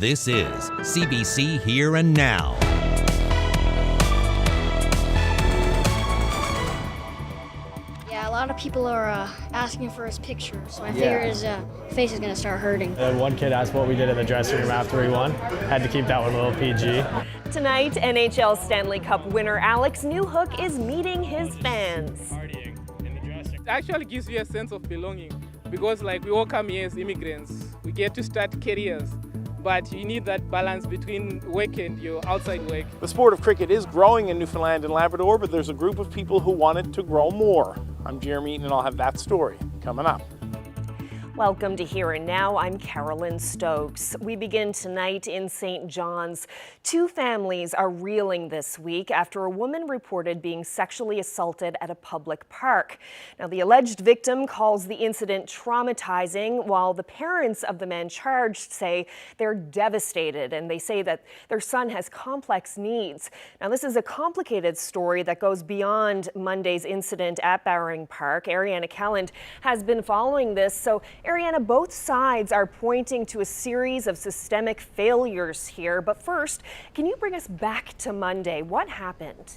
This is CBC Here and Now. Yeah, a lot of people are asking for his picture, so I figure his face is gonna start hurting. And one kid asked what we did in the dressing room after we won. Had to keep that one a little PG. Tonight, NHL Stanley Cup winner Alex Newhook is meeting his fans. It actually gives you a sense of belonging because we all come here as immigrants. We get to start careers, but you need that balance between work and your outside work. The sport of cricket is growing in Newfoundland and Labrador, but there's a group of people who want it to grow more. I'm Jeremy Eaton and I'll have that story coming up. Welcome to Here and Now. I'm Carolyn Stokes. We begin tonight in St. John's. Two families are reeling this week after a woman reported being sexually assaulted at a public park. Now, the alleged victim calls the incident traumatizing, while the parents of the man charged say they're devastated, and they say that their son has complex needs. Now, this is a complicated story that goes beyond Monday's incident at Bowring Park. Ariana Calland has been following this. So, Ariana, both sides are pointing to a series of systemic failures here. But first, can you bring us back to Monday? What happened?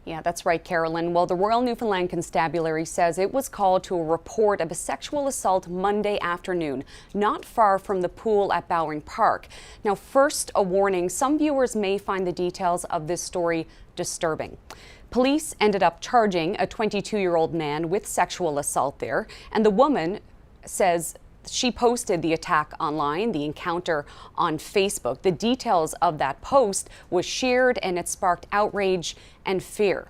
Yeah, that's right, Carolyn. Well, the Royal Newfoundland Constabulary says it was called to a report of a sexual assault Monday afternoon, not far from the pool at Bowring Park. Now, first, a warning. Some viewers may find the details of this story disturbing. Police ended up charging a 22-year-old man with sexual assault there, and the woman says she posted the attack online, the encounter on Facebook. The details of that post was shared and it sparked outrage and fear.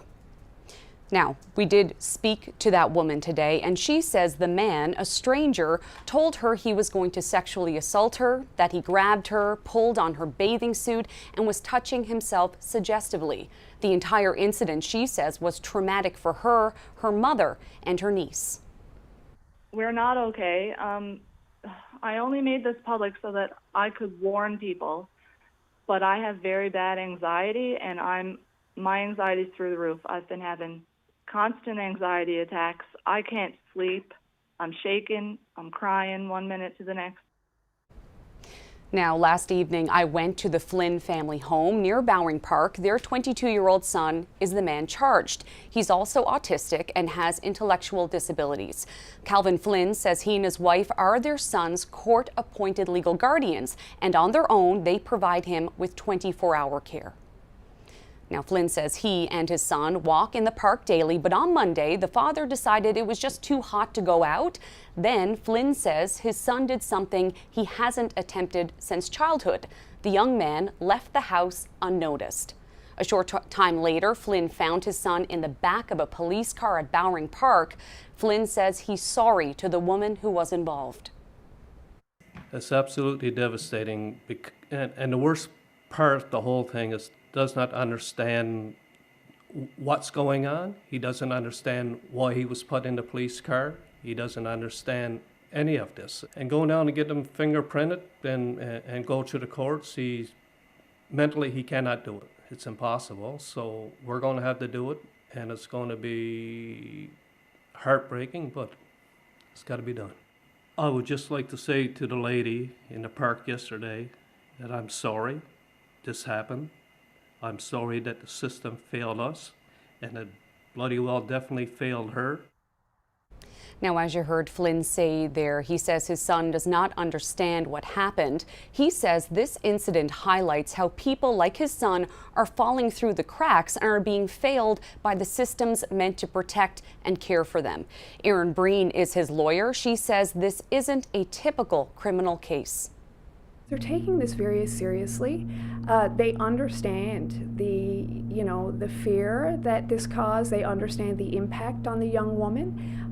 Now, we did speak to that woman today, and she says the man, a stranger, told her he was going to sexually assault her, that he grabbed her, pulled on her bathing suit, and was touching himself suggestively. The entire incident, she says, was traumatic for her, her mother, and her niece. We're not okay. I only made this public so that I could warn people, but I have very bad anxiety, and my anxiety's through the roof. I've been having constant anxiety attacks. I can't sleep. I'm shaking. I'm crying one minute to the next. Now, last evening, I went to the Flynn family home near Bowring Park. Their 22-year-old son is the man charged. He's also autistic and has intellectual disabilities. Calvin Flynn says he and his wife are their son's court-appointed legal guardians, and on their own, they provide him with 24-hour care. Now, Flynn says he and his son walk in the park daily, but on Monday, the father decided it was just too hot to go out. Then Flynn says his son did something he hasn't attempted since childhood. The young man left the house unnoticed. A short time later, Flynn found his son in the back of a police car at Bowring Park. Flynn says he's sorry to the woman who was involved. It's absolutely devastating, and the worst part of the whole thing is does not understand what's going on. He doesn't understand why he was put in the police car. He doesn't understand any of this. And going down and get him fingerprinted and go to the courts, mentally he cannot do it. It's impossible. So we're going to have to do it, and it's going to be heartbreaking, but it's got to be done. I would just like to say to the lady in the park yesterday that I'm sorry this happened. I'm sorry that the system failed us, and it bloody well definitely failed her. Now, as you heard Flynn say there, he says his son does not understand what happened. He says this incident highlights how people like his son are falling through the cracks and are being failed by the systems meant to protect and care for them. Erin Breen is his lawyer. She says this isn't a typical criminal case. They're taking this very seriously. They understand the fear that this caused. They understand the impact on the young woman.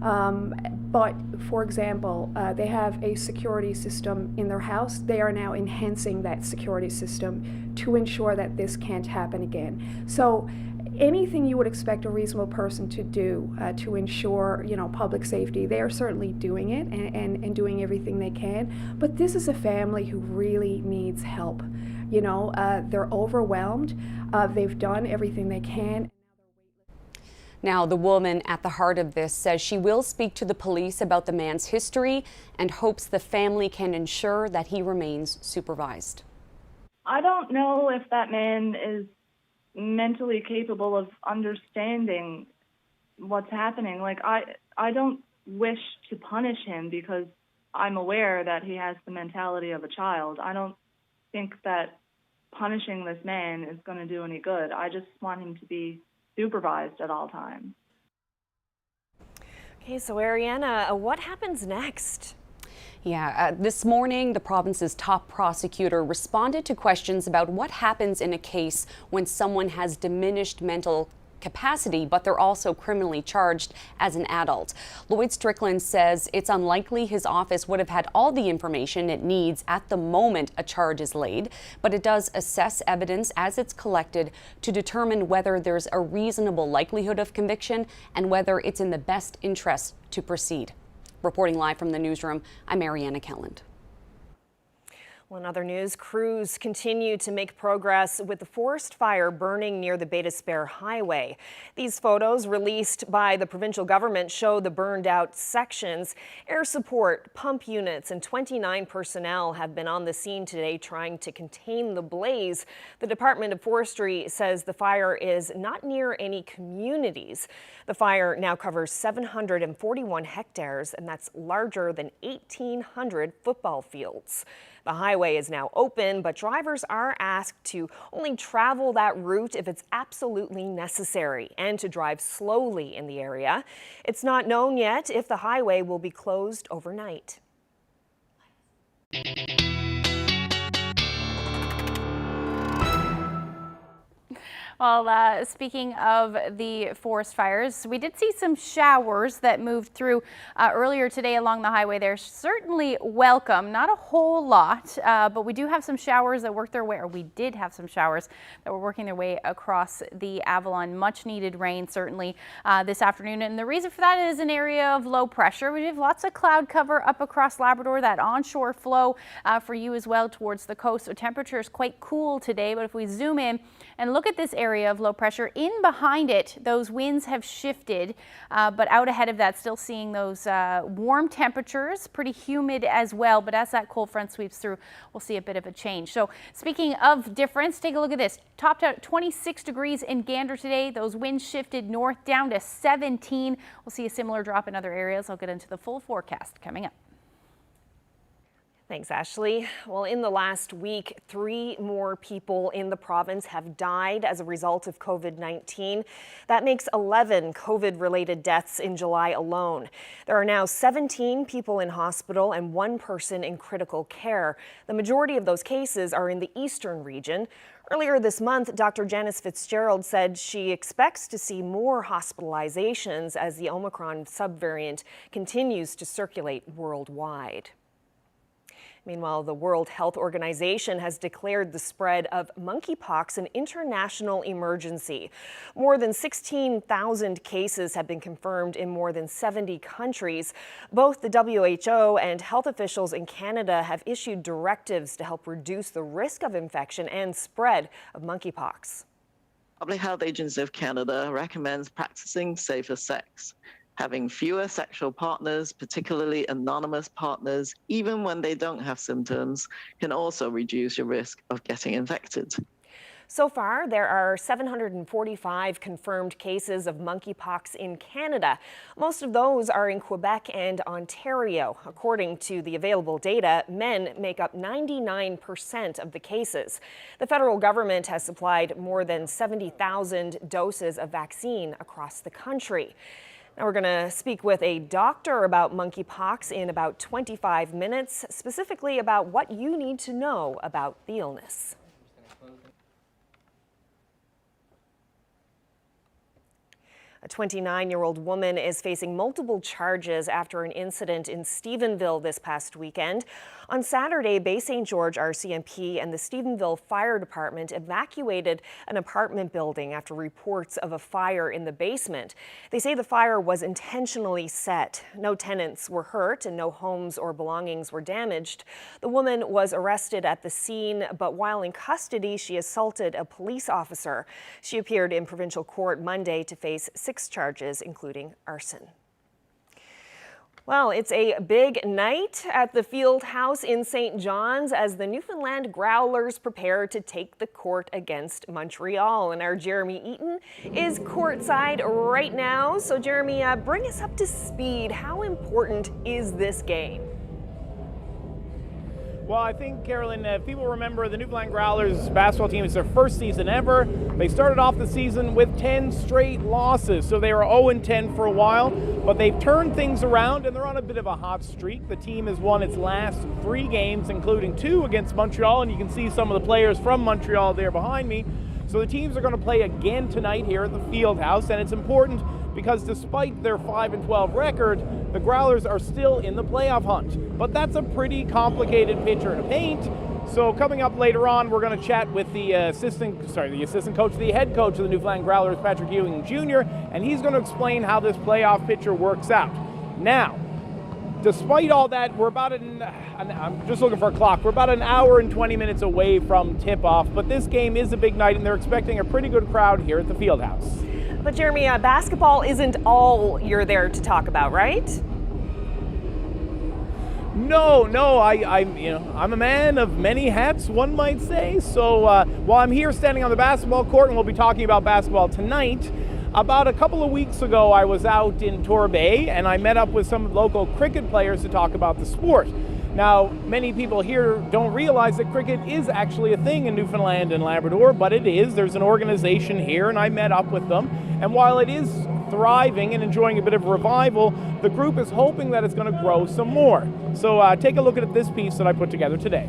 But for example, they have a security system in their house. They are now enhancing that security system to ensure that this can't happen again. So anything you would expect a reasonable person to do to ensure, public safety, they are certainly doing it and doing everything they can. But this is a family who really needs help. They're overwhelmed. They've done everything they can. Now, the woman at the heart of this says she will speak to the police about the man's history and hopes the family can ensure that he remains supervised. I don't know if that man is mentally capable of understanding what's happening. Like, I don't wish to punish him because I'm aware that he has the mentality of a child. I don't think that punishing this man is going to do any good. I just want him to be supervised at all times. Okay, so Ariana, what happens next? Yeah, this morning, the province's top prosecutor responded to questions about what happens in a case when someone has diminished mental capacity, but they're also criminally charged as an adult. Lloyd Strickland says it's unlikely his office would have had all the information it needs at the moment a charge is laid, but it does assess evidence as it's collected to determine whether there's a reasonable likelihood of conviction and whether it's in the best interest to proceed. Reporting live from the newsroom, I'm Mariana Kelland. Well, in other news, crews continue to make progress with the forest fire burning near the Bay d'Espoir Highway. These photos released by the provincial government show the burned out sections. Air support, pump units, and 29 personnel have been on the scene today trying to contain the blaze. The Department of Forestry says the fire is not near any communities. The fire now covers 741 hectares, and that's larger than 1,800 football fields. The highway is now open, but drivers are asked to only travel that route if it's absolutely necessary and to drive slowly in the area. It's not known yet if the highway will be closed overnight. Well, speaking of the forest fires, we did see some showers that moved through earlier today along the highway. They're certainly welcome, not a whole lot, but we do have some showers that work their way, or we did have some showers that were working their way across the Avalon. Much needed rain, certainly, this afternoon. And the reason for that is an area of low pressure. We have lots of cloud cover up across Labrador, that onshore flow for you as well towards the coast. So temperature is quite cool today, but if we zoom in and look at this area of low pressure, in behind it, those winds have shifted, but out ahead of that, still seeing those warm temperatures, pretty humid as well. But as that cold front sweeps through, we'll see a bit of a change. So speaking of difference, take a look at this. Topped out at 26 degrees in Gander today. Those winds shifted north down to 17. We'll see a similar drop in other areas. I'll get into the full forecast coming up. Thanks, Ashley. Well, in the last week, 3 more people in the province have died as a result of COVID-19. That makes 11 COVID-related deaths in July alone. There are now 17 people in hospital and 1 person in critical care. The majority of those cases are in the eastern region. Earlier this month, Dr. Janice Fitzgerald said she expects to see more hospitalizations as the Omicron subvariant continues to circulate worldwide. Meanwhile, the World Health Organization has declared the spread of monkeypox an international emergency. More than 16,000 cases have been confirmed in more than 70 countries. Both the WHO and health officials in Canada have issued directives to help reduce the risk of infection and spread of monkeypox. Public Health Agency of Canada recommends practicing safer sex. Having fewer sexual partners, particularly anonymous partners, even when they don't have symptoms, can also reduce your risk of getting infected. So far, there are 745 confirmed cases of monkeypox in Canada. Most of those are in Quebec and Ontario. According to the available data, men make up 99% of the cases. The federal government has supplied more than 70,000 doses of vaccine across the country. Now we're going to speak with a doctor about monkeypox in about 25 minutes, specifically about what you need to know about the illness. A 29-year-old woman is facing multiple charges after an incident in Stephenville this past weekend. On Saturday, Bay St. George RCMP and the Stephenville Fire Department evacuated an apartment building after reports of a fire in the basement. They say the fire was intentionally set. No tenants were hurt and no homes or belongings were damaged. The woman was arrested at the scene, but while in custody, she assaulted a police officer. She appeared in provincial court Monday to face 6 charges, including arson. Well, it's a big night at the Field House in St. John's as the Newfoundland Growlers prepare to take the court against Montreal. And our Jeremy Eaton is courtside right now. So Jeremy, bring us up to speed. How important is this game? Well, I think, Carolyn, if people remember, the Newfoundland Growlers basketball team is their first season ever. They started off the season with 10 straight losses, so they were 0-10 for a while, but they've turned things around and they're on a bit of a hot streak. The team has won its last 3 games, including 2 against Montreal, and you can see some of the players from Montreal there behind me. So the teams are going to play again tonight here at the Field House, and it's important because despite their 5-12 record, the Growlers are still in the playoff hunt. But that's a pretty complicated picture to paint. So coming up later on, we're going to chat with the head coach of the Newfoundland Growlers, Patrick Ewing Jr., and he's going to explain how this playoff picture works out. Now, despite all that, we're about I'm just looking for a clock. We're about an hour and 20 minutes away from tip-off, but this game is a big night, and they're expecting a pretty good crowd here at the Field House. But Jeremy, basketball isn't all you're there to talk about, right? No, I'm a man of many hats, one might say. So while I'm here standing on the basketball court, and we'll be talking about basketball tonight, about a couple of weeks ago, I was out in Torbay, and I met up with some local cricket players to talk about the sport. Now, many people here don't realize that cricket is actually a thing in Newfoundland and Labrador, but it is. There's an organization here, and I met up with them. And while it is thriving and enjoying a bit of revival, the group is hoping that it's going to grow some more. So take a look at this piece that I put together today.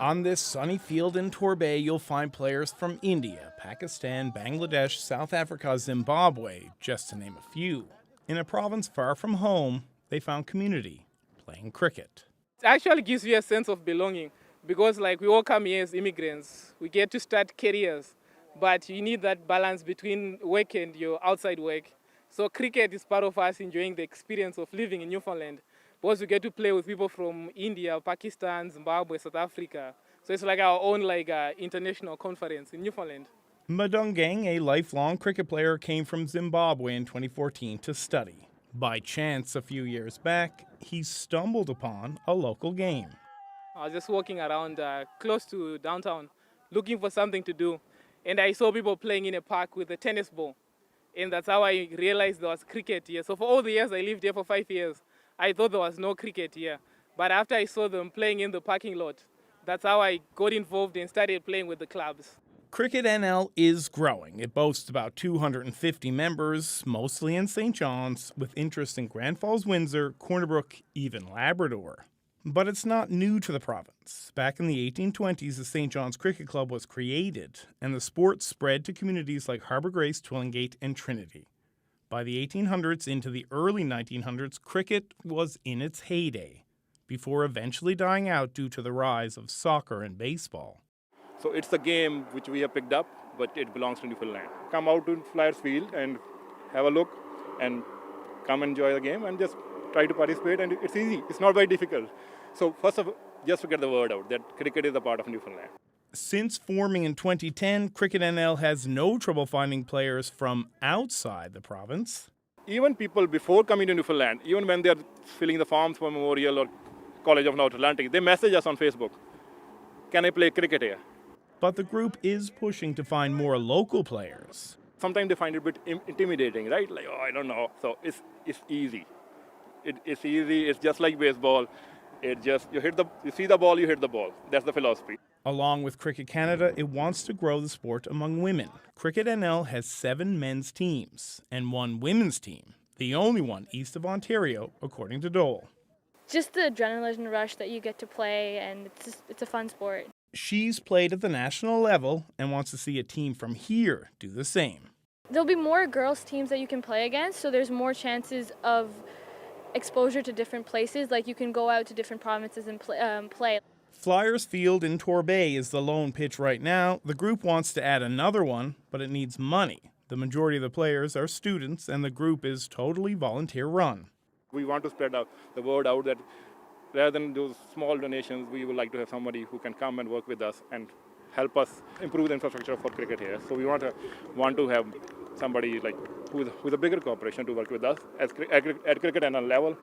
On this sunny field in Torbay, you'll find players from India, Pakistan, Bangladesh, South Africa, Zimbabwe, just to name a few. In a province far from home, they found community playing cricket. It actually gives you a sense of belonging because we all come here as immigrants. We get to start careers, but you need that balance between work and your outside work. So cricket is part of us enjoying the experience of living in Newfoundland because we get to play with people from India, Pakistan, Zimbabwe, South Africa. So it's like our own international conference in Newfoundland. Madungang, a lifelong cricket player, came from Zimbabwe in 2014 to study. By chance, a few years back, he stumbled upon a local game. I was just walking around close to downtown, looking for something to do. And I saw people playing in a park with a tennis ball. And that's how I realized there was cricket here. So for all the years I lived here for 5 years, I thought there was no cricket here. But after I saw them playing in the parking lot, that's how I got involved and started playing with the clubs. Cricket NL is growing. It boasts about 250 members, mostly in St. John's, with interest in Grand Falls, Windsor, Corner Brook, even Labrador. But it's not new to the province. Back in the 1820s, the St. John's Cricket Club was created, and the sport spread to communities like Harbour Grace, Twillingate, and Trinity. By the 1800s into the early 1900s, cricket was in its heyday, before eventually dying out due to the rise of soccer and baseball. So it's a game which we have picked up, but it belongs to Newfoundland. Come out to Flyers Field and have a look and come enjoy the game and just try to participate, and it's easy. It's not very difficult. So first of all, just to get the word out that cricket is a part of Newfoundland. Since forming in 2010, Cricket NL has no trouble finding players from outside the province. Even people before coming to Newfoundland, even when they're filling the forms for Memorial or College of North Atlantic, they message us on Facebook. Can I play cricket here? But the group is pushing to find more local players. Sometimes they find it a bit intimidating, right? I don't know. So it's easy. It's easy. It's just like baseball. It just you see the ball, you hit the ball. That's the philosophy. Along with Cricket Canada, it wants to grow the sport among women. Cricket NL has 7 men's teams and 1 women's team, the only one east of Ontario, according to Dole. Just the adrenaline rush that you get to play, and it's a fun sport. She's played at the national level and wants to see a team from here do the same. There'll be more girls' teams that you can play against, so there's more chances of exposure to different places. Like you can go out to different provinces and play. Flyers Field in Torbay is the lone pitch right now. The group wants to add another one, but it needs money. The majority of the players are students, and the group is totally volunteer-run. We want to spread the word out that rather than those small donations, we would like to have somebody who can come and work with us and help us improve the infrastructure for cricket here. So we want to have somebody like who's a bigger corporation to work with us at cricket and on level.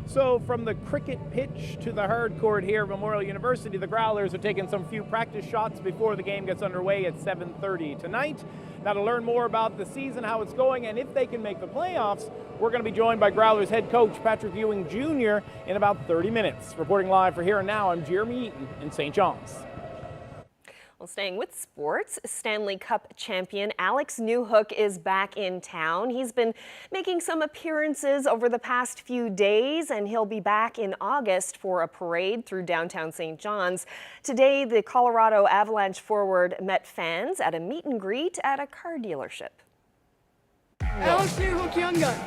So from the cricket pitch to the hard court here at Memorial University, the Growlers are taking some few practice shots before the game gets underway at 7:30 tonight. Now, to learn more about the season, how it's going, and if they can make the playoffs, we're going to be joined by Growlers head coach Patrick Ewing Jr. in about 30 minutes. Reporting live for Here and Now, I'm Jeremy Eaton in St. John's. Well, staying with sports, Stanley Cup champion Alex Newhook is back in town. He's been making some appearances over the past few days, and he'll be back in August for a parade through downtown St. John's. Today, the Colorado Avalanche forward met fans at a meet and greet at a car dealership. Alex Newhook, young gun.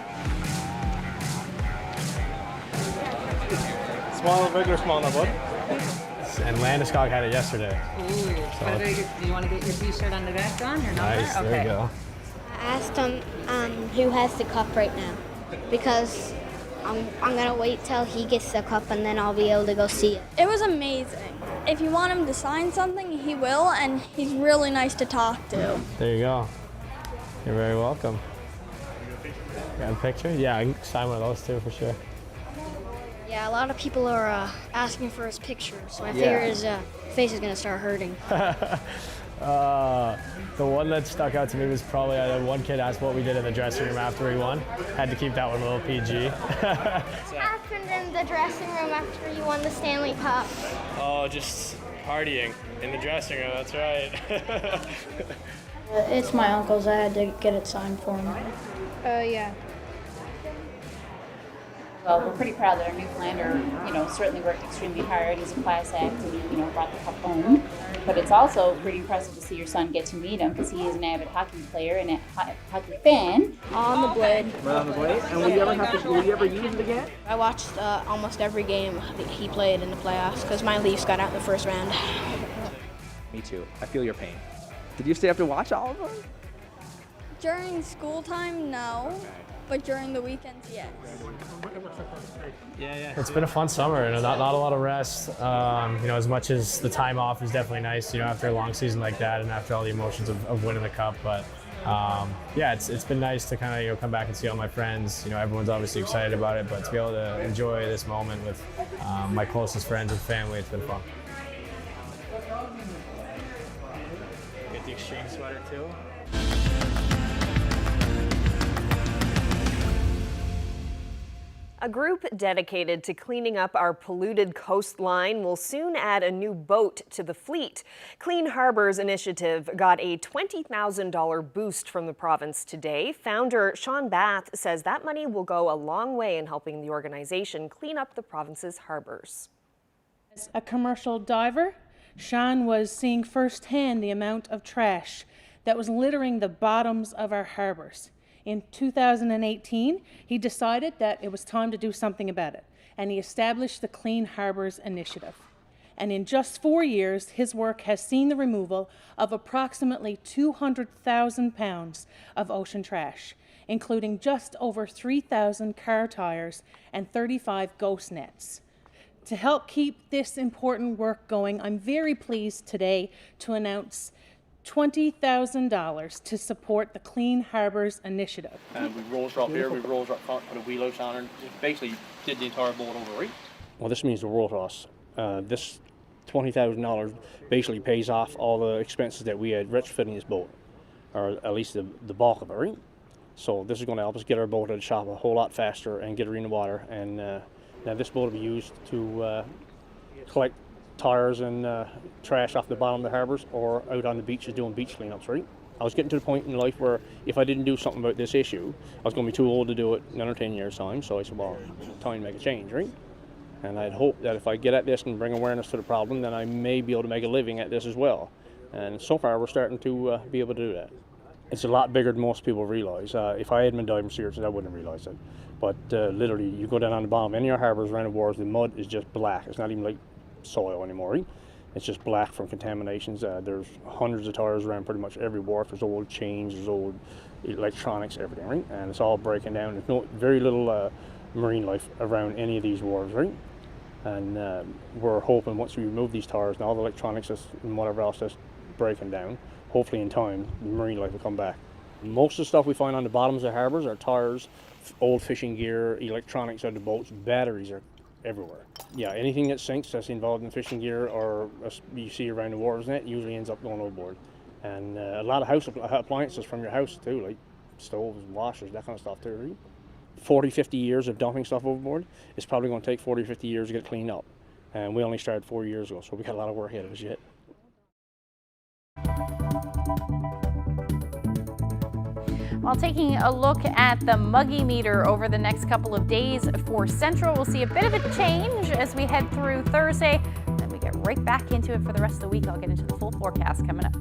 Small, regular, small, now, bud. And Landeskog had it yesterday. Ooh, so do you want to get your t-shirt on the back on, your number? Nice, okay. There you go. I asked him who has the cup right now because I'm going to wait till he gets the cup and then I'll be able to go see it. It was amazing. If you want him to sign something, he will, and he's really nice to talk to. There you go. You're very welcome. Got a picture? Yeah, I can sign one of those too for sure. Yeah, a lot of people are asking for his picture, so I figure his face is going to start hurting. The one that stuck out to me was probably one kid asked what we did in the dressing room after we won. Had to keep that one a little PG. What happened in the dressing room after you won the Stanley Cup? Oh, just partying in the dressing room, that's right. It's my uncle's. I had to get it signed for him. Yeah. Well, we're pretty proud that our Newfoundlander, certainly worked extremely hard. He's a class act and he, brought the cup home. But it's also pretty impressive to see your son get to meet him because he is an avid hockey player and a hockey fan. On the blade. Right on the blade. And will you ever use it again? I watched almost every game he played in the playoffs because my Leafs got out in the first round. Me too. I feel your pain. Did you stay up to watch all of them? During school time, no. But during the weekends, yes. Yeah. It's been a fun summer, and not a lot of rest. As much as the time off is definitely nice, after a long season like that and after all the emotions of winning the cup. But it's been nice to kind of come back and see all my friends. Everyone's obviously excited about it, but to be able to enjoy this moment with my closest friends and family, it's been fun. Get the extreme sweater too. A group dedicated to cleaning up our polluted coastline will soon add a new boat to the fleet. Clean Harbors Initiative got a $20,000 boost from the province today. Founder Sean Bath says that money will go a long way in helping the organization clean up the province's harbors. As a commercial diver, Sean was seeing firsthand the amount of trash that was littering the bottoms of our harbors. In 2018, he decided that it was time to do something about it, and he established the Clean Harbors Initiative. And in just 4 years, his work has seen the removal of approximately 200,000 pounds of ocean trash, including just over 3,000 car tires and 35 ghost nets. To help keep this important work going, I'm very pleased today to announce $20,000 to support the Clean Harbors Initiative. And we rollers up here, we rollers up front, put a wheel out on her, basically did the entire boat over, right? Well, this means the world to us. This $20,000 basically pays off all the expenses that we had retrofitting this boat, or at least the bulk of it, right? So this is going to help us get our boat at the shop a whole lot faster and get her in the water. And now this boat will be used to collect tires and trash off the bottom of the harbors or out on the beaches doing beach cleanups, right? I was getting to the point in life where if I didn't do something about this issue, I was going to be too old to do it in another 10 years' time. So I said, well, time to make a change, right? And I'd hope that if I get at this and bring awareness to the problem, then I may be able to make a living at this as well. And so far, we're starting to be able to do that. It's a lot bigger than most people realize. If I hadn't been diving seriously, I wouldn't have realized it. But literally, you go down on the bottom of any of our harbors around the wharves, the mud is just black. It's not even like soil anymore, right? It's just black from contaminations. There's hundreds of tires around pretty much every wharf. There's old chains, there's old electronics, everything, right? And it's all breaking down. There's very little marine life around any of these wharves, right? And we're hoping once we remove these tires and all the electronics and whatever else that's breaking down, hopefully in time, the marine life will come back. Most of the stuff we find on the bottoms of harbors are tires, old fishing gear, electronics on the boats, batteries are everywhere. Yeah, anything that sinks that's involved in fishing gear or you see around the water's net usually ends up going overboard. And a lot of house appliances from your house too, like stoves, washers, that kind of stuff too. Right? 40, 50 years of dumping stuff overboard, it's probably going to take 40, 50 years to get cleaned up. And we only started 4 years ago, so we got a lot of work ahead of us yet. While taking a look at the muggy meter over the next couple of days for Central, we'll see a bit of a change as we head through Thursday. Then we get right back into it for the rest of the week. I'll get into the full forecast coming up.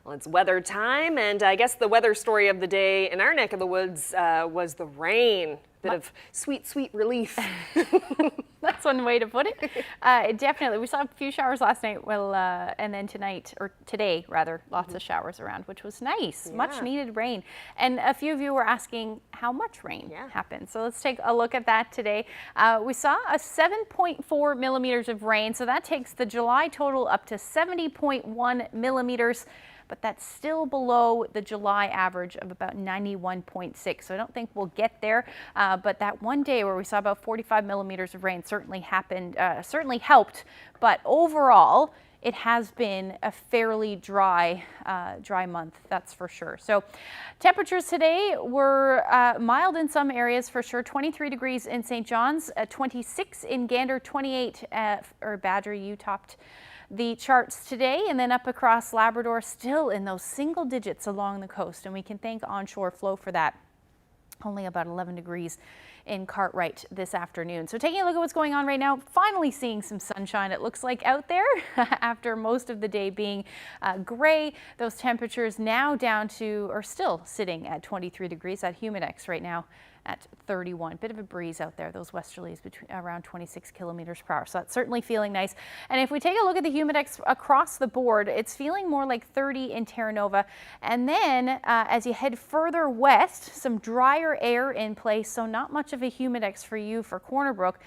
Well, it's weather time, and I guess the weather story of the day in our neck of the woods was the rain. Bit of sweet, sweet relief. That's one way to put it. Definitely. We saw a few showers last night, and then tonight, or today rather, lots of showers around, which was nice. Yeah. Much needed rain. And a few of you were asking how much rain happened. So let's take a look at that today. We saw a 7.4 millimeters of rain, so that takes the July total up to 70.1 millimeters. but that's still below the July average of about 91.6. So I don't think we'll get there, but that one day where we saw about 45 millimeters of rain certainly helped. But overall, it has been a fairly dry month, that's for sure. So temperatures today were mild in some areas for sure. 23 degrees in St. John's, 26 in Gander, 28 or Badger. You topped the charts today, and then up across Labrador, still in those single digits along the coast, and we can thank onshore flow for that. Only about 11 degrees in Cartwright this afternoon. So taking a look at what's going on right now, finally seeing some sunshine, it looks like, out there after most of the day being gray. Those temperatures now down to, or still sitting at 23 degrees. That humidex right now at 31. Bit of a breeze out there, those westerlies between around 26 kilometers per hour. So that's certainly feeling nice. And if we take a look at the humidex across the board, it's feeling more like 30 in Terra Nova. And then as you head further west, some drier air in place. So not much of a humidex for you for Corner Brook.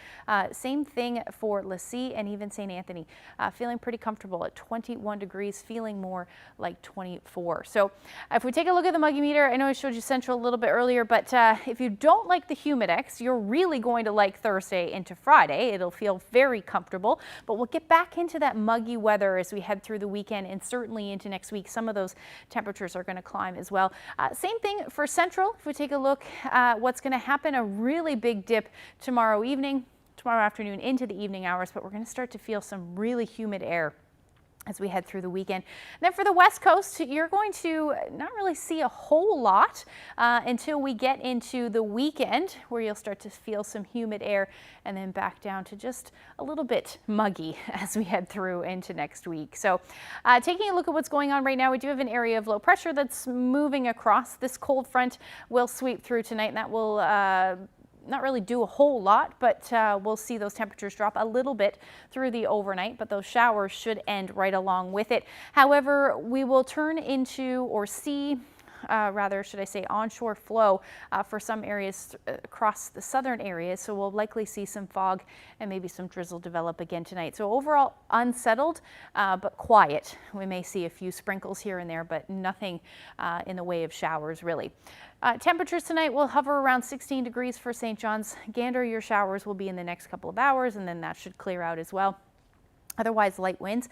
Same thing for Lassie and even St. Anthony. Feeling pretty comfortable at 21 degrees, feeling more like 24. So if we take a look at the Muggy meter, I know I showed you Central a little bit earlier, but if you don't like the humidex, you're really going to like Thursday into Friday. It'll feel very comfortable, but we'll get back into that muggy weather as we head through the weekend and certainly into next week. Some of those temperatures are going to climb as well. Same thing for Central. If we take a look at what's going to happen, a really big dip tomorrow afternoon into the evening hours, but we're going to start to feel some really humid air as we head through the weekend. And then for the West Coast, you're going to not really see a whole lot until we get into the weekend, where you'll start to feel some humid air and then back down to just a little bit muggy as we head through into next week. So taking a look at what's going on right now, we do have an area of low pressure that's moving across. This cold front will sweep through tonight, and that will not really do a whole lot, but we'll see those temperatures drop a little bit through the overnight, but those showers should end right along with it. However, we will turn into, or see, rather should I say, onshore flow for some areas across the southern areas, so we'll likely see some fog and maybe some drizzle develop again tonight. So overall unsettled, but quiet. We may see a few sprinkles here and there, but nothing in the way of showers really. Temperatures tonight will hover around 16 degrees for St. John's. Gander, your showers will be in the next couple of hours, and then that should clear out as well. Otherwise, light winds.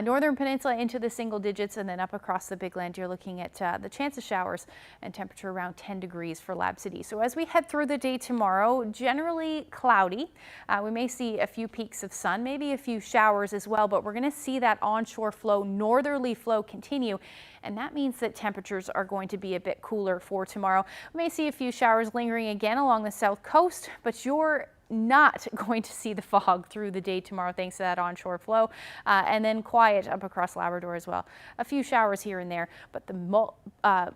Northern Peninsula into the single digits, and then up across the Big Land, you're looking at the chance of showers and temperature around 10 degrees for Lab City. So as we head through the day tomorrow, generally cloudy. We may see a few peaks of sun, maybe a few showers as well, but we're going to see that onshore flow, northerly flow continue. And that means that temperatures are going to be a bit cooler for tomorrow. We may see a few showers lingering again along the south coast, but you're not going to see the fog through the day tomorrow thanks to that onshore flow, and then quiet up across Labrador as well. A few showers here and there, but the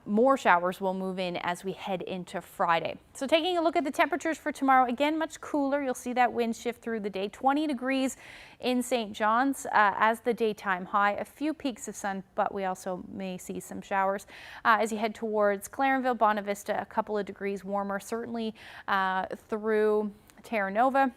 more showers will move in as we head into Friday. So taking a look at the temperatures for tomorrow, again much cooler. You'll see that wind shift through the day. 20 degrees in St. John's as the daytime high. A few peaks of sun, but we also may see some showers. As you head towards Clarenville, Bonavista, a couple of degrees warmer, certainly through Terra Nova.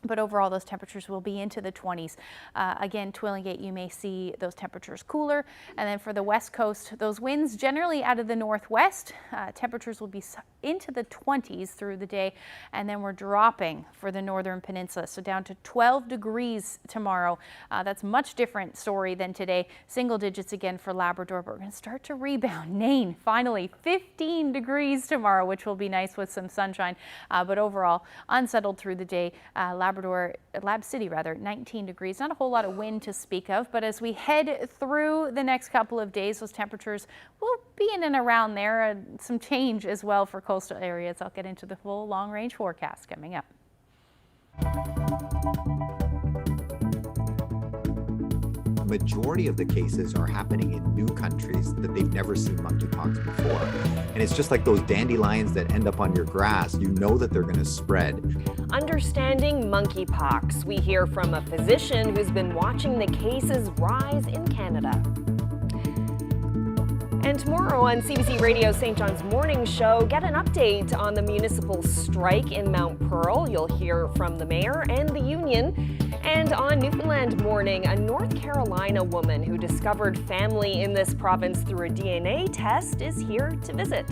But overall, those temperatures will be into the 20s. Again, Twillingate, you may see those temperatures cooler. And then for the west coast, those winds generally out of the northwest. Temperatures will be into the 20s through the day. And then we're dropping for the northern peninsula, so down to 12 degrees tomorrow. That's much different story than today. Single digits again for Labrador, but we're going to start to rebound. Nain, finally, 15 degrees tomorrow, which will be nice with some sunshine. But overall, unsettled through the day. Lab City, 19 degrees. Not a whole lot of wind to speak of, but as we head through the next couple of days, those temperatures will be in and around there. Some change as well for coastal areas. I'll get into the full long-range forecast coming up. The majority of the cases are happening in new countries that they've never seen monkeypox before. And it's just like those dandelions that end up on your grass. You know that they're going to spread. Understanding monkeypox. We hear from a physician who's been watching the cases rise in Canada. And tomorrow on CBC Radio St. John's Morning Show, get an update on the municipal strike in Mount Pearl. You'll hear from the mayor and the union. And on Newfoundland Morning, a North Carolina woman who discovered family in this province through a DNA test is here to visit.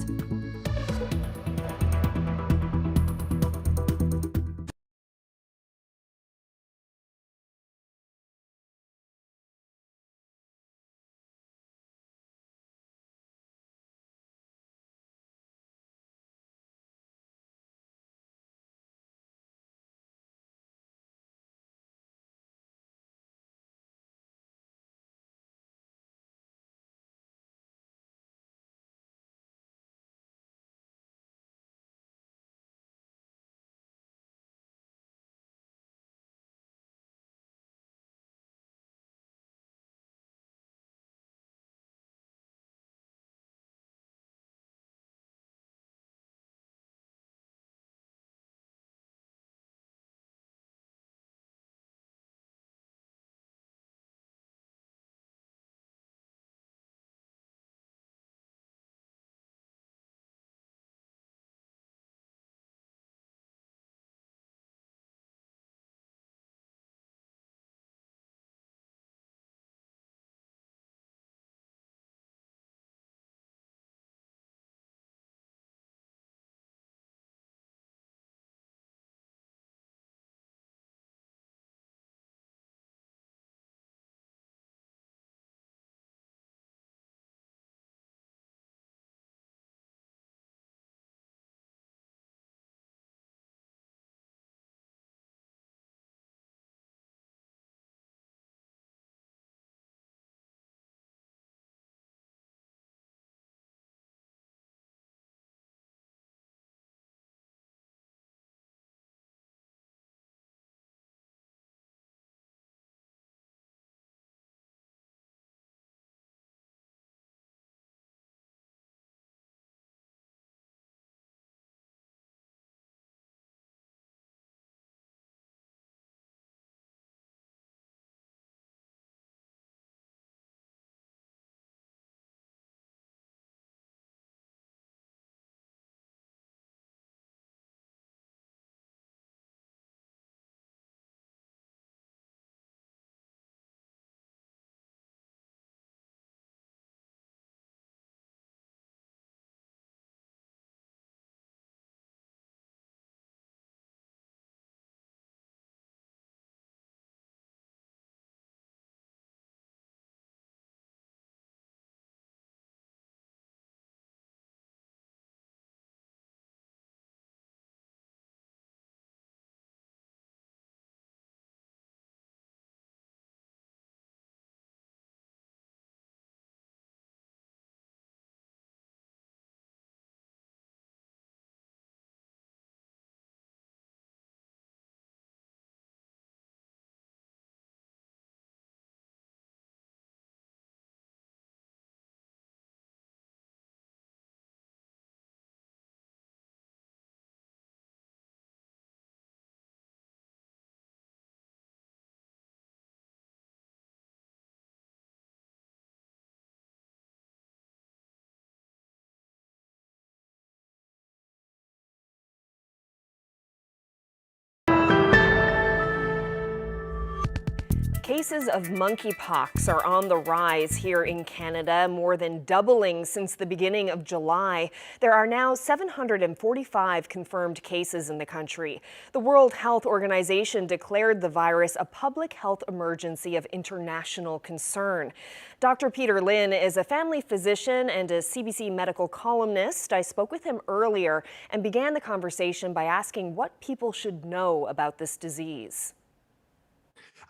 Cases of monkeypox are on the rise here in Canada, more than doubling since the beginning of July. There are now 745 confirmed cases in the country. The World Health Organization declared the virus a public health emergency of international concern. Dr. Peter Lynn is a family physician and a CBC medical columnist. I spoke with him earlier and began the conversation by asking what people should know about this disease.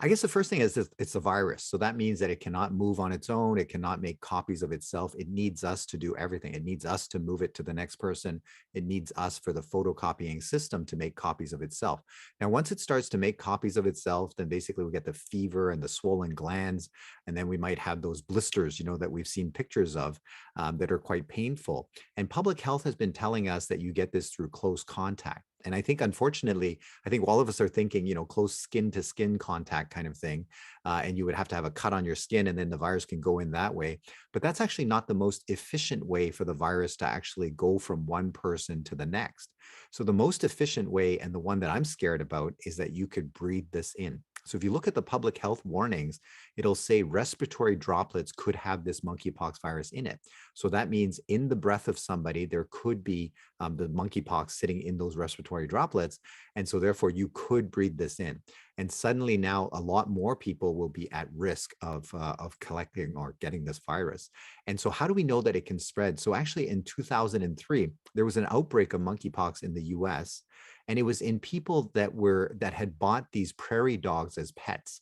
I guess the first thing is that it's a virus. So that means that it cannot move on its own. It cannot make copies of itself. It needs us to do everything. It needs us to move it to the next person. It needs us for the photocopying system to make copies of itself. Now, once it starts to make copies of itself, then basically we get the fever and the swollen glands. And then we might have those blisters, that we've seen pictures of that are quite painful. And public health has been telling us that you get this through close contact. And I think, unfortunately, all of us are thinking, close skin to skin contact kind of thing. And you would have to have a cut on your skin and then the virus can go in that way. But that's actually not the most efficient way for the virus to actually go from one person to the next. So the most efficient way, and the one that I'm scared about, is that you could breathe this in. So if you look at the public health warnings, it'll say respiratory droplets could have this monkeypox virus in it. So that means in the breath of somebody, there could be the monkeypox sitting in those respiratory droplets. And so therefore you could breathe this in. And suddenly now a lot more people will be at risk of collecting or getting this virus. And so how do we know that it can spread? So actually in 2003, there was an outbreak of monkeypox in the US, and it was in people that had bought these prairie dogs as pets.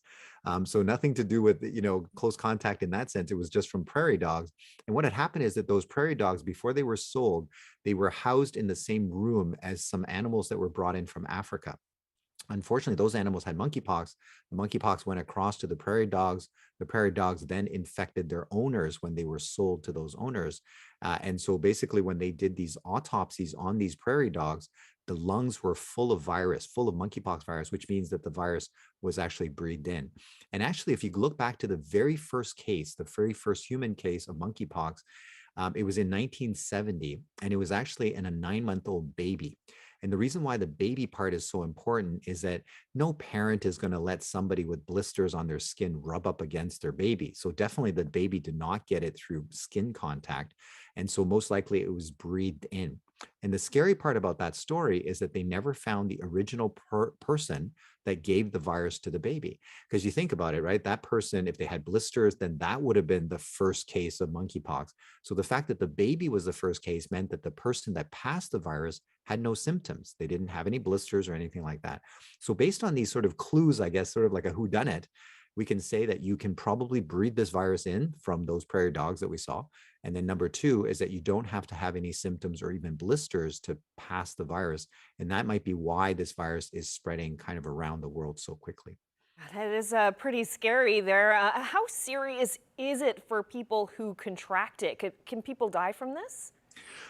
So nothing to do with, close contact in that sense. It was just from prairie dogs. And what had happened is that those prairie dogs, before they were sold, they were housed in the same room as some animals that were brought in from Africa. Unfortunately, those animals had monkeypox. The monkeypox went across to the prairie dogs. The prairie dogs then infected their owners when they were sold to those owners. And so basically, when they did these autopsies on these prairie dogs, the lungs were full of virus, full of monkeypox virus, which means that the virus was actually breathed in. And actually, if you look back to the very first case, the very first human case of monkeypox, it was in 1970, and it was actually in a 9-month-old baby. And the reason why the baby part is so important is that no parent is going to let somebody with blisters on their skin rub up against their baby. So definitely the baby did not get it through skin contact. And so most likely it was breathed in. And the scary part about that story is that they never found the original person that gave the virus to the baby. Because you think about it, right? That person, if they had blisters, then that would have been the first case of monkeypox. So the fact that the baby was the first case meant that the person that passed the virus had no symptoms. They didn't have any blisters or anything like that. So based on these sort of clues, I guess, sort of like a whodunit, we can say that you can probably breed this virus in from those prairie dogs that we saw. And then number two is that you don't have to have any symptoms or even blisters to pass the virus. And that might be why this virus is spreading kind of around the world so quickly. That is pretty scary there. How serious is it for people who contract it? Can people die from this?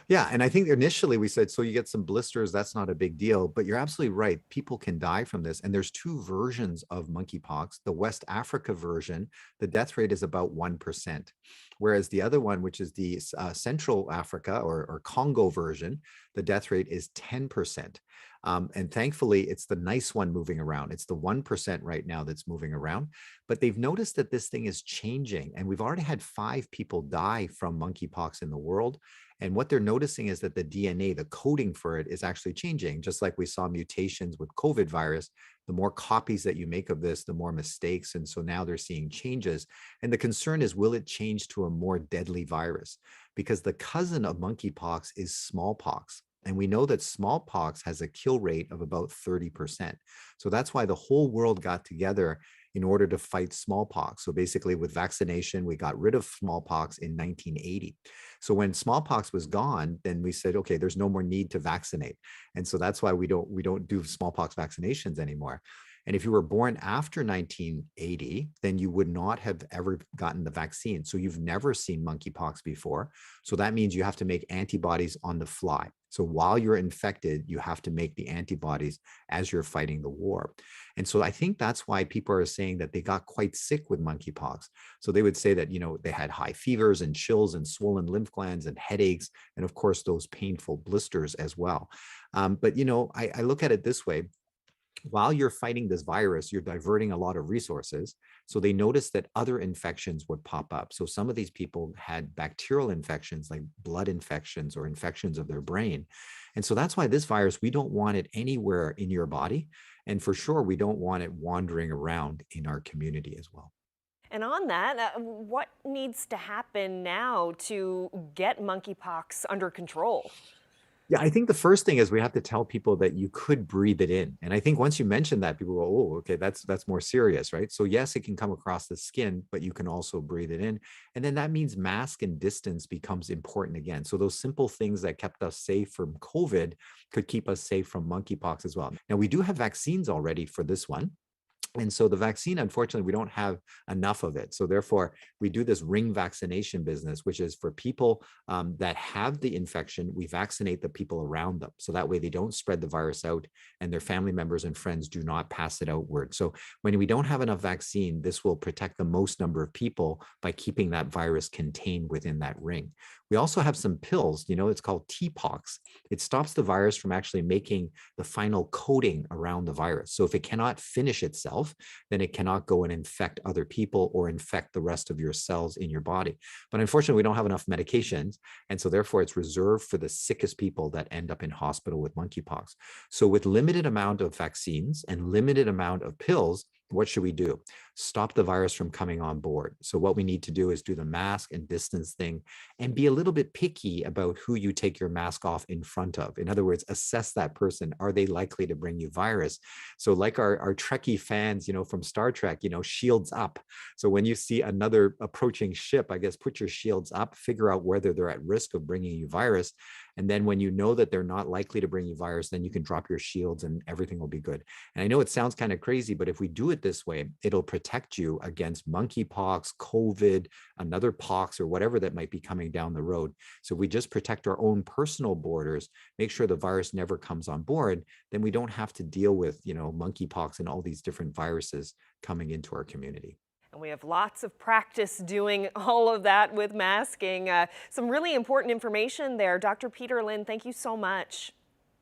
Yeah, and I think initially we said, so you get some blisters, that's not a big deal, but you're absolutely right. People can die from this. And there's two versions of monkeypox. The West Africa version, the death rate is about 1%. Whereas the other one, which is the Central Africa or Congo version, the death rate is 10%. And thankfully, it's the nice one moving around. It's the 1% right now that's moving around. But they've noticed that this thing is changing. And we've already had 5 people die from monkeypox in the world. And what they're noticing is that the DNA, the coding for it, is actually changing. Just like we saw mutations with COVID virus, the more copies that you make of this, the more mistakes. And so now they're seeing changes. And the concern is, will it change to a more deadly virus? Because the cousin of monkeypox is smallpox. And we know that smallpox has a kill rate of about 30%. So that's why the whole world got together in order to fight smallpox. So basically with vaccination, we got rid of smallpox in 1980. So when smallpox was gone, then we said, okay, there's no more need to vaccinate. And so that's why we don't do smallpox vaccinations anymore. And if you were born after 1980, then you would not have ever gotten the vaccine. So you've never seen monkeypox before. So that means you have to make antibodies on the fly. So while you're infected, you have to make the antibodies as you're fighting the war. And so I think that's why people are saying that they got quite sick with monkeypox. So they would say that, they had high fevers and chills and swollen lymph glands and headaches, and of course, those painful blisters as well. But, I look at it this way. While you're fighting this virus, you're diverting a lot of resources. So they noticed that other infections would pop up. So some of these people had bacterial infections like blood infections or infections of their brain. And so that's why this virus, we don't want it anywhere in your body. And for sure, we don't want it wandering around in our community as well. And on that, what needs to happen now to get monkeypox under control? Yeah, I think the first thing is we have to tell people that you could breathe it in. And I think once you mention that, people go, oh, okay, that's more serious, right? So yes, it can come across the skin, but you can also breathe it in. And then that means mask and distance becomes important again. So those simple things that kept us safe from COVID could keep us safe from monkeypox as well. Now, we do have vaccines already for this one. And so the vaccine, unfortunately, we don't have enough of it. So therefore, we do this ring vaccination business, which is for people that have the infection, we vaccinate the people around them. So that way they don't spread the virus out and their family members and friends do not pass it outward. So when we don't have enough vaccine, this will protect the most number of people by keeping that virus contained within that ring. We also have some pills, it's called TPOXX. It stops the virus from actually making the final coating around the virus. So if it cannot finish itself, itself, then it cannot go and infect other people or infect the rest of your cells in your body. But unfortunately, we don't have enough medications. And so therefore it's reserved for the sickest people that end up in hospital with monkeypox. So with limited amount of vaccines and limited amount of pills, what should we do? Stop the virus from coming on board. So what we need to do is do the mask and distance thing and be a little bit picky about who you take your mask off in front of. In other words, assess that person. Are they likely to bring you virus? So like our Trekkie fans, from Star Trek, shields up. So when you see another approaching ship, I guess, put your shields up, figure out whether they're at risk of bringing you virus. And then when you know that they're not likely to bring you virus, then you can drop your shields and everything will be good. And I know it sounds kind of crazy, but if we do it this way, it'll protect you against monkeypox, COVID, another pox, or whatever that might be coming down the road. So we just protect our own personal borders, make sure the virus never comes on board, then we don't have to deal with, monkeypox and all these different viruses coming into our community. And we have lots of practice doing all of that with masking. Some really important information there. Dr. Peter Lynn, thank you so much.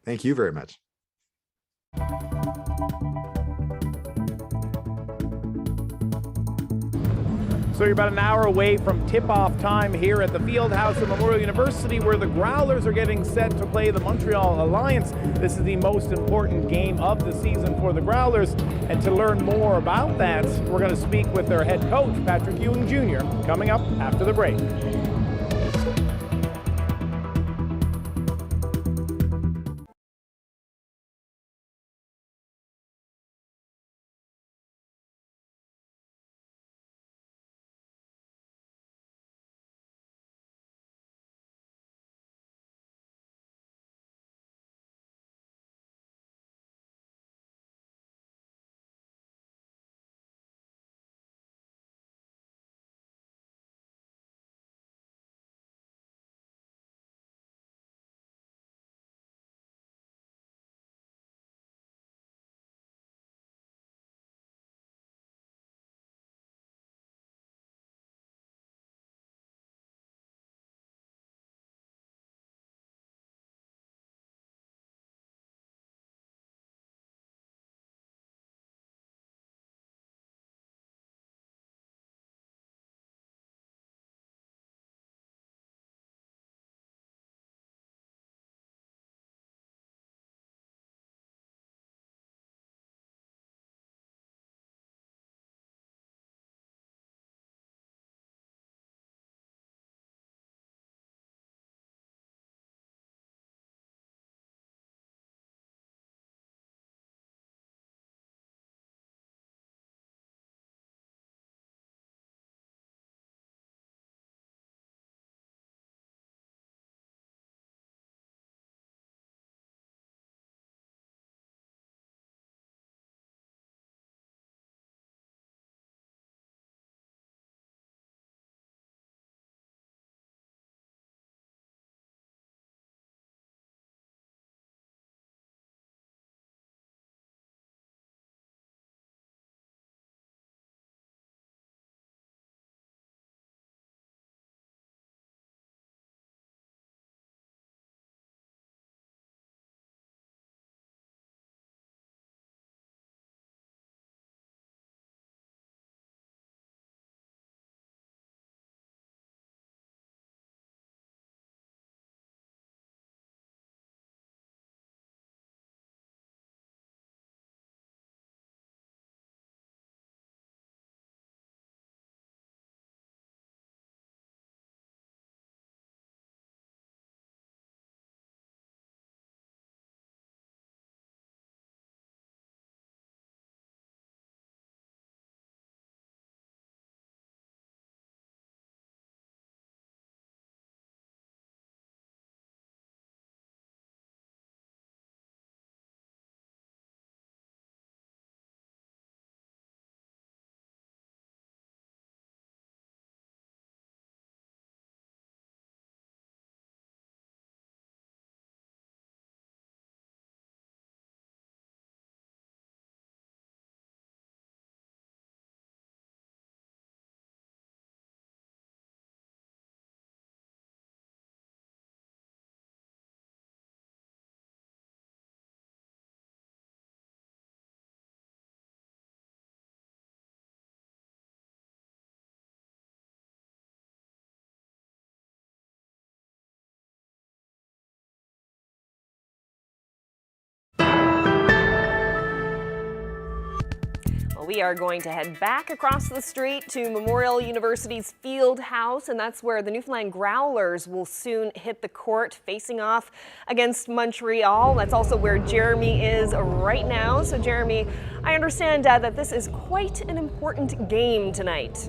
Thank you very much. So you're about an hour away from tip-off time here at the field house at Memorial University, where the Growlers are getting set to play the Montreal Alliance. This is the most important game of the season for the Growlers. And to learn more about that, we're going to speak with their head coach, Patrick Ewing Jr., coming up after the break. we are going to head back across the street to Memorial University's field house, and that's where the Newfoundland Growlers will soon hit the court, facing off against Montreal. That's also where Jeremy is right now. So Jeremy, I understand that this is quite an important game tonight.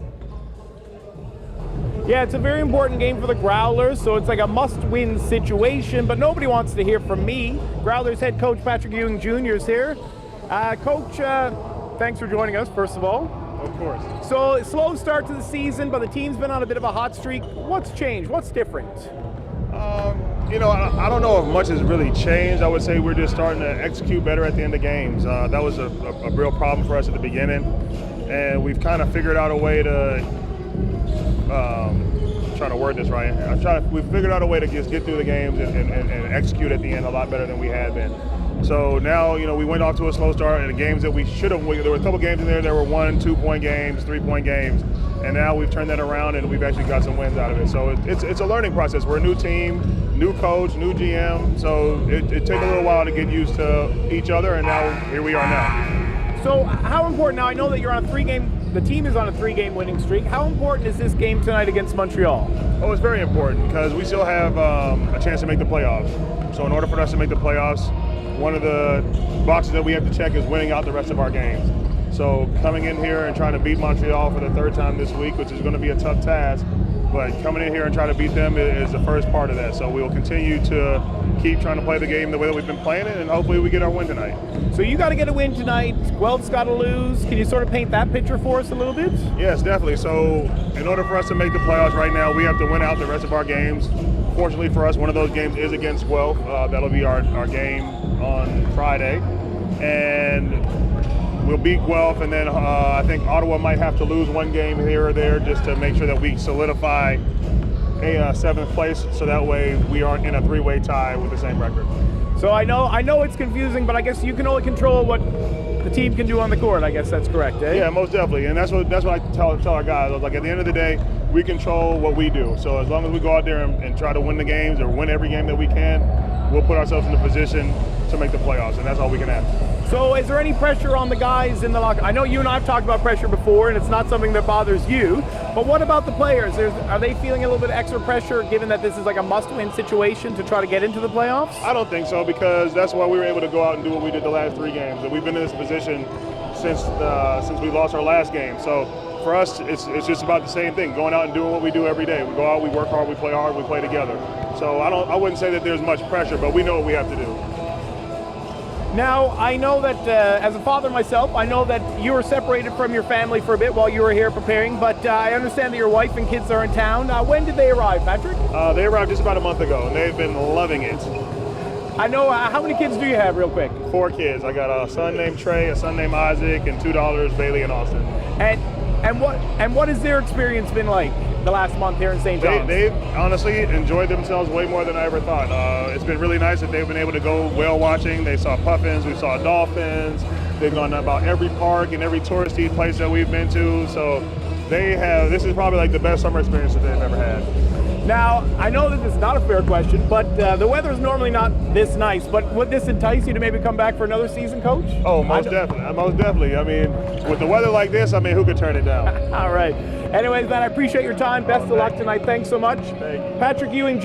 Yeah, it's a very important game for the Growlers, so it's like a must-win situation, but nobody wants to hear from me. Growlers head coach Patrick Ewing Jr. is here. Coach, thanks for joining us, first of all. Of course. So, slow start to the season, but the team's been on a bit of a hot streak. What's changed? What's different? You know, I don't know if much has really changed. I would say we're just starting to execute better at the end of games. That was a real problem for us at the beginning, and we've kind of figured out a way to trying to word this right. We figured out a way to just get through the games and execute at the end a lot better than we had been. So now, you know, we went off to a slow start in the games that we should have. There were a couple games in there that were 1, 2-point games, 3-point games, and now we've turned that around and we've actually got some wins out of it. So it's a learning process. We're a new team, new coach, new GM. So it took a little while to get used to each other, and now here we are now. So how important, now I know that you're on the team is on a 3-game winning streak. How important is this game tonight against Montreal? Oh, it's very important because we still have a chance to make the playoffs. So in order for us to make the playoffs, one of the boxes that we have to check is winning out the rest of our games. So coming in here and trying to beat Montreal for the 3rd time this week, which is going to be a tough task, but coming in here and trying to beat them is the first part of that. So we will continue to keep trying to play the game the way that we've been playing it, and hopefully we get our win tonight. So you got to get a win tonight. Guelph's got to lose. Can you sort of paint that picture for us a little bit? Yes, definitely. So in order for us to make the playoffs right now, we have to win out the rest of our games. Fortunately for us, one of those games is against Guelph. That'll be our game on Friday. And we'll beat Guelph, and then I think Ottawa might have to lose one game here or there just to make sure that we solidify a 7th place, so that way we aren't in a 3-way tie with the same record. So I know it's confusing, but I guess you can only control what the team can do on the court. I guess that's correct, eh? Yeah, most definitely, and that's what I tell our guys. I was like, at the end of the day, we control what we do. So as long as we go out there and try to win the games or win every game that we can, we'll put ourselves in a position to make the playoffs, and that's all we can ask. So is there any pressure on the guys in the locker? I know you and I have talked about pressure before, and it's not something that bothers you, but what about the players? Are they feeling a little bit extra pressure given that this is like a must-win situation to try to get into the playoffs? I don't think so, because that's why we were able to go out and do what we did the last 3 games. And we've been in this position since we lost our last game. So for us, it's just about the same thing, going out and doing what we do every day. We go out, we work hard, we play hard, we play together. So I wouldn't say that there's much pressure, but we know what we have to do. Now, I know that as a father myself, I know that you were separated from your family for a bit while you were here preparing, but I understand that your wife and kids are in town. When did they arrive, Patrick? They arrived just about a month ago, and they've been loving it. I know, how many kids do you have real quick? 4 kids. I got a son named Trey, a son named Isaac, and 2 daughters, Bailey and Austin. And what has their experience been like the last month here in St. John's? They've honestly enjoyed themselves way more than I ever thought. It's been really nice that they've been able to go whale watching. They saw puffins, we saw dolphins. They've gone to about every park and every touristy place that we've been to. So this is probably like the best summer experience that they've ever had. Now, I know that this is not a fair question, but the weather is normally not this nice, but would this entice you to maybe come back for another season, Coach? Oh, most definitely. Most definitely. I mean, with the weather like this, I mean, who could turn it down? All right. Anyways, man, I appreciate your time. Best of luck tonight. Thanks so much. Thank you. Patrick Ewing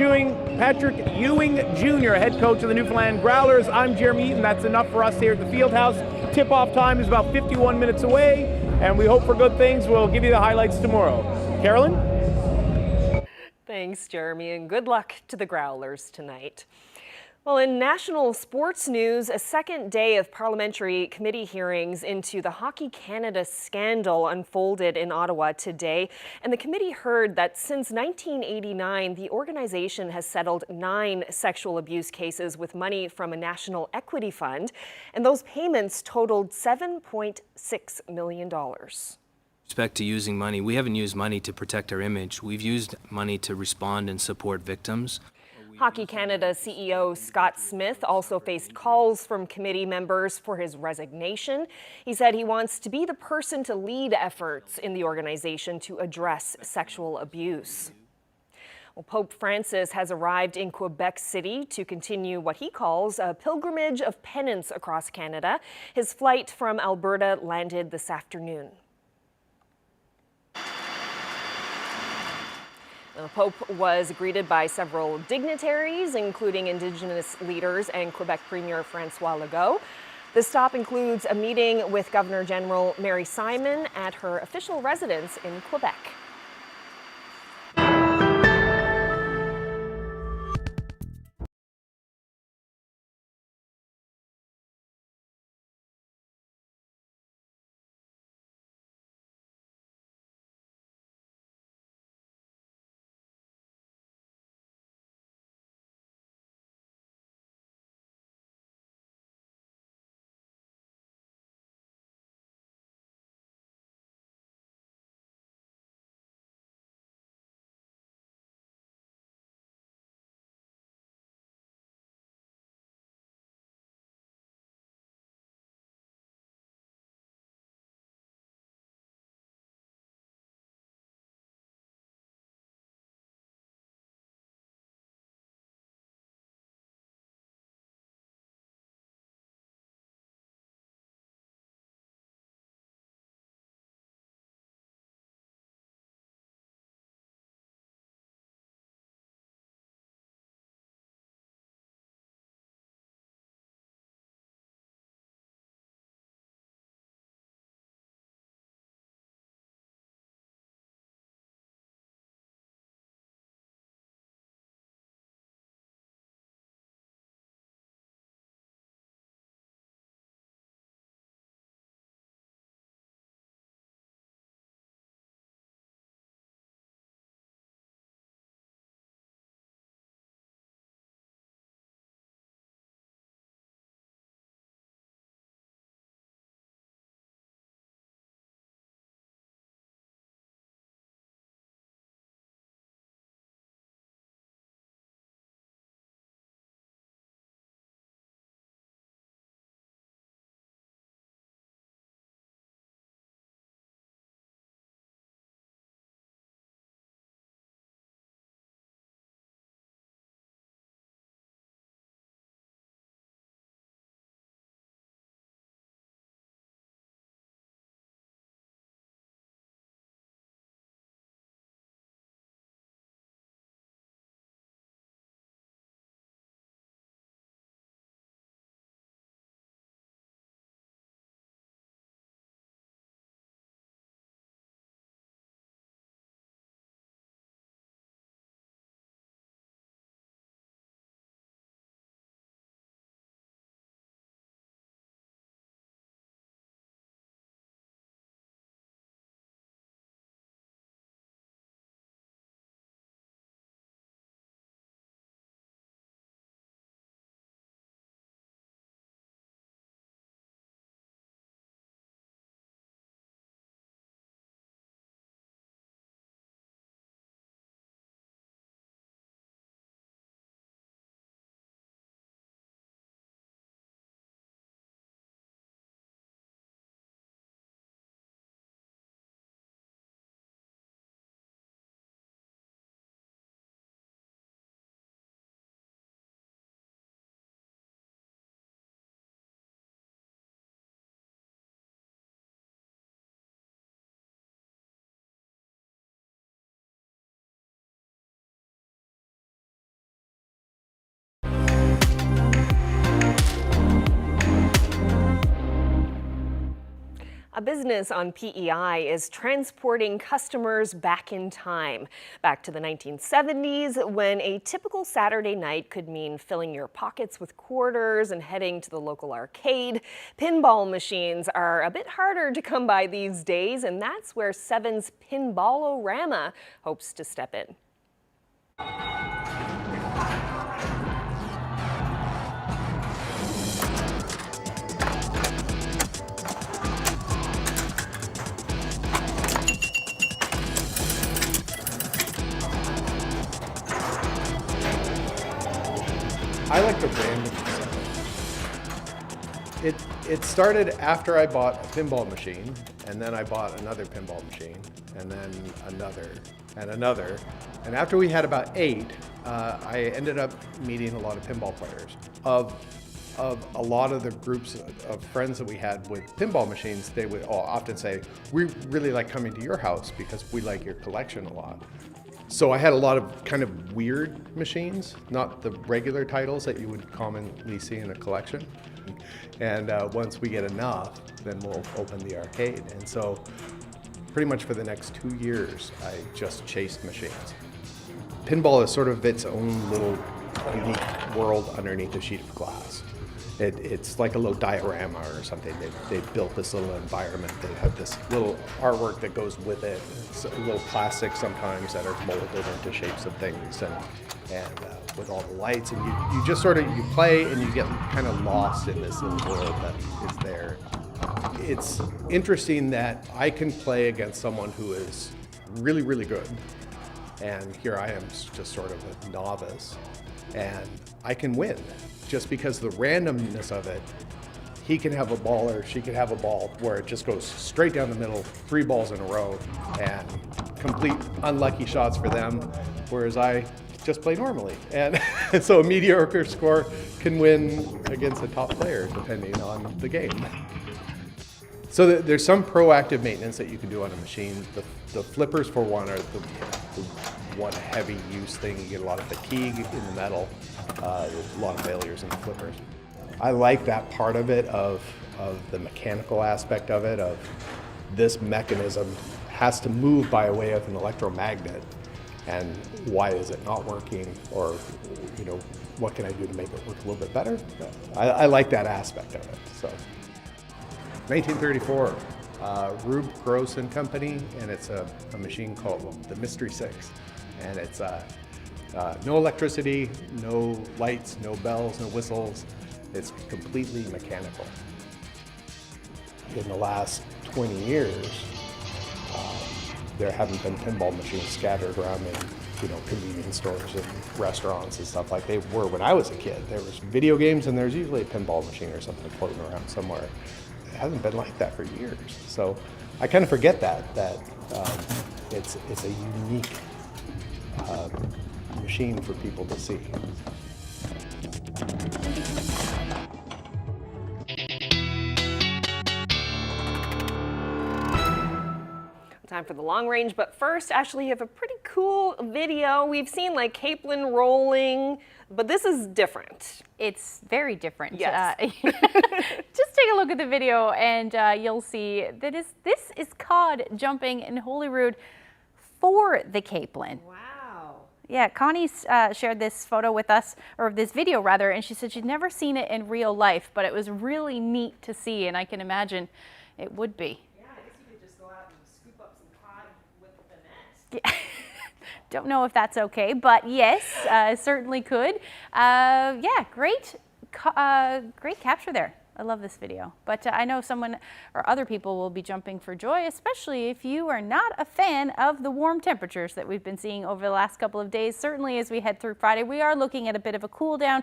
Jr., head coach of the Newfoundland Growlers. I'm Jeremy Eaton. That's enough for us here at the Fieldhouse. Tip-off time is about 51 minutes away, and we hope for good things. We'll give you the highlights tomorrow. Carolyn? Thanks, Jeremy, and good luck to the Growlers tonight. Well, in national sports news, a second day of parliamentary committee hearings into the Hockey Canada scandal unfolded in Ottawa today. And the committee heard that since 1989, the organization has settled 9 sexual abuse cases with money from a national equity fund. And those payments totaled $7.6 million. Respect to using money, we haven't used money to protect our image. We've used money to respond and support victims. Hockey Canada CEO Scott Smith also faced calls from committee members for his resignation. He said he wants to be the person to lead efforts in the organization to address sexual abuse. Well, Pope Francis has arrived in Quebec City to continue what he calls a pilgrimage of penance across Canada. His flight from Alberta landed this afternoon. The Pope was greeted by several dignitaries, including Indigenous leaders and Quebec Premier François Legault. The stop includes a meeting with Governor General Mary Simon at her official residence in Quebec. A business on PEI is transporting customers back in time, back to the 1970s, when a typical Saturday night could mean filling your pockets with quarters and heading to the local arcade. Pinball machines are a bit harder to come by these days, and that's where Seven's Pinball-O-Rama hopes to step in. I like the brand of Seven. It started after I bought a pinball machine, and then I bought another pinball machine, and then another. and another. And after we had about 8, I ended up meeting a lot of pinball players. Of a lot of the groups of friends that we had with pinball machines, they would all often say, we really like coming to your house because we like your collection a lot. So I had a lot of kind of weird machines, not the regular titles that you would commonly see in a collection. And once we get enough, then we'll open the arcade. And so pretty much for the next 2 years, I just chased machines. Pinball is sort of its own little unique world underneath a sheet of glass. It's like a little diorama or something. They've built this little environment. They have this little artwork that goes with it. It's a little plastic sometimes that are molded into shapes of things, and with all the lights. And you just sort of, you play and you get kind of lost in this little world that is there. It's interesting that I can play against someone who is really, really good. And here I am just sort of a novice. And I can win. Just because the randomness of it, he can have a ball or she can have a ball where it just goes straight down the middle, 3 balls in a row, and complete unlucky shots for them, whereas I just play normally. And so a mediocre score can win against a top player depending on the game. So there's some proactive maintenance that you can do on a machine. The flippers, for one, are the one heavy use thing. You get a lot of fatigue in the metal, a lot of failures in the flippers. I like that part of it, of the mechanical aspect of it, of this mechanism has to move by way of an electromagnet, and why is it not working, or what can I do to make it work a little bit better? I like that aspect of it. So 1934, Rube Gross and Company, and it's a machine called the Mystery 6. And it's no electricity, no lights, no bells, no whistles. It's completely mechanical. In the last 20 years, there haven't been pinball machines scattered around in convenience stores and restaurants and stuff like they were when I was a kid. There was video games and there's usually a pinball machine or something floating around somewhere. It hasn't been like that for years. So I kind of forget that it's a unique machine for people to see. Time for the long range, but first, Ashley, you have a pretty cool video. We've seen like Caitlin rolling, but this is different. It's very different. Yes. Just take a look at the video and you'll see that this is cod jumping in Holyrood for the Caitlin. Wow. Yeah, Connie shared this photo with us, or this video rather, and she said she'd never seen it in real life, but it was really neat to see, and I can imagine it would be. Yeah, I guess you could just go out and scoop up some cod with the net. Yeah. Don't know if that's okay, but yes, certainly could. Yeah, great capture there. I love this video, but I know someone or other people will be jumping for joy, especially if you are not a fan of the warm temperatures that we've been seeing over the last couple of days. Certainly as we head through Friday, we are looking at a bit of a cool down,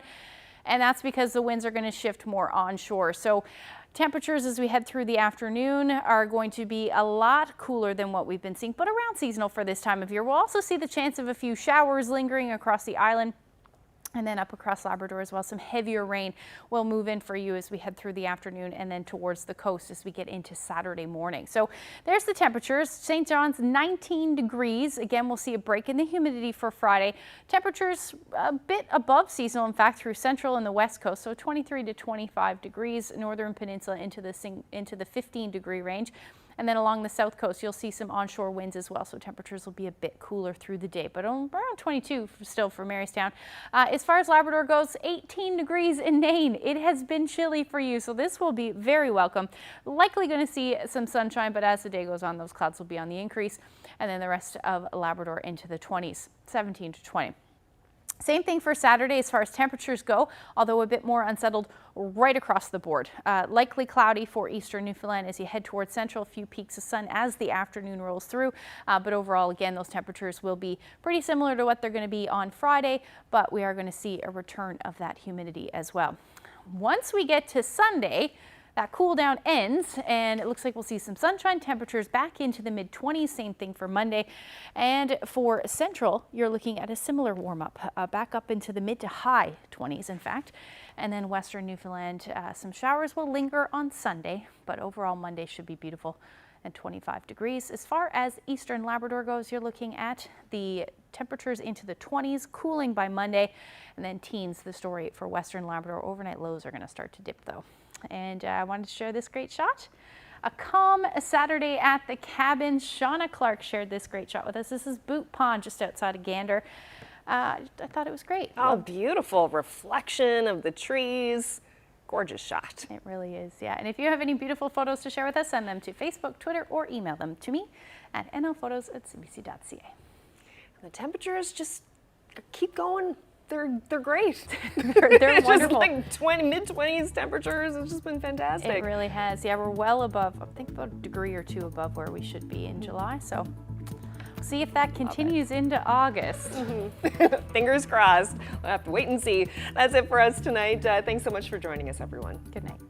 and that's because the winds are going to shift more onshore. So temperatures as we head through the afternoon are going to be a lot cooler than what we've been seeing, but around seasonal for this time of year. We'll also see the chance of a few showers lingering across the island. And then up across Labrador as well, some heavier rain will move in for you as we head through the afternoon and then towards the coast as we get into Saturday morning. So there's the temperatures. St. John's 19 degrees. Again, we'll see a break in the humidity for Friday. Temperatures a bit above seasonal, in fact, through central and the west coast. So 23 to 25 degrees, northern peninsula into the 15-degree range. And then along the south coast, you'll see some onshore winds as well, so temperatures will be a bit cooler through the day, but around 22 still for Marystown. As far as Labrador goes, 18 degrees in Nain. It has been chilly for you, so this will be very welcome. Likely going to see some sunshine, but as the day goes on, those clouds will be on the increase, and then the rest of Labrador into the 20s, 17 to 20. Same thing for Saturday as far as temperatures go, although a bit more unsettled right across the board. Likely cloudy for eastern Newfoundland as you head towards central. A few peaks of sun as the afternoon rolls through. But overall, again, those temperatures will be pretty similar to what they're going to be on Friday, but we are going to see a return of that humidity as well. Once we get to Sunday, that cool down ends, and it looks like we'll see some sunshine, temperatures back into the mid-20s. Same thing for Monday. And for Central, you're looking at a similar warm-up, back up into the mid to high 20s, in fact. And then Western Newfoundland, some showers will linger on Sunday, but overall Monday should be beautiful and 25 degrees. As far as Eastern Labrador goes, you're looking at the temperatures into the 20s, cooling by Monday, and then teens, the story for Western Labrador. Overnight lows are going to start to dip, though. And I wanted to share this great shot. A calm Saturday at the cabin. Shauna Clark shared this great shot with us. This is Boot Pond, just outside of Gander. I thought it was great. Oh, beautiful reflection of the trees. Gorgeous shot. It really is, yeah. And if you have any beautiful photos to share with us, send them to Facebook, Twitter, or email them to me at nlphotos@cbc.ca. The temperatures just keep going. They're great. They're wonderful. Just like mid-20s temperatures. It's just been fantastic. It really has. Yeah, we're well above, I think about a degree or two above where we should be in July. So we'll see if that continues into August. Fingers crossed. We'll have to wait and see. That's it for us tonight. Thanks so much for joining us, everyone. Good night.